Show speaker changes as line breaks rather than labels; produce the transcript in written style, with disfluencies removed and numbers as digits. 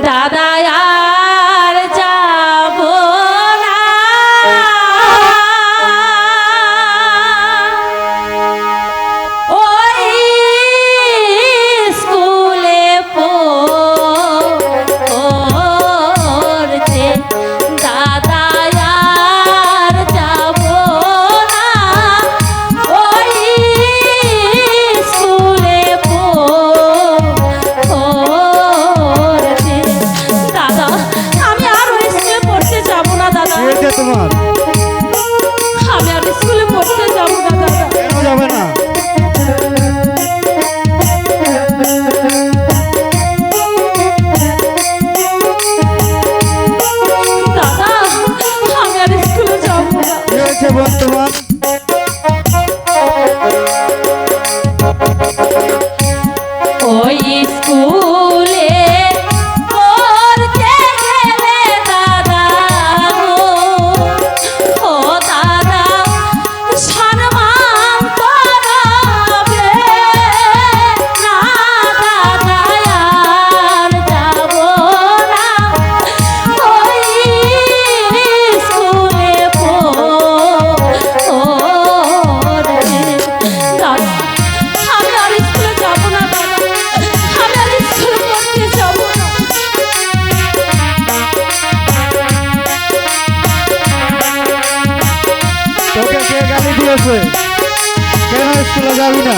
দাদা আর যাব না ওই স্কুলে পড়তে দাদা আর যাব না ওই স্কুলে পড়তে দাদা আমি আর ওই স্কুলে পড়তে যাব না দাদা
তোমার
আমি আর স্কুলে পড়তে যাব না দাদা
কেন যাবে না
দাদা আমি আর স্কুলে যাব না
কি হয়েছে বোন তোমার
ওই স্কুলে পড়তে গেলে দাদা ও দাদা সম্মান করবে না দাদা আর যাব না ওই স্কুলে পড়তে দাদা আমি আর স্কুলে যাব না দাদা আমি আর স্কুলে পড়তে যাব না
তোকে কে গালি দিয়েছে কেন স্কুলে যাবি না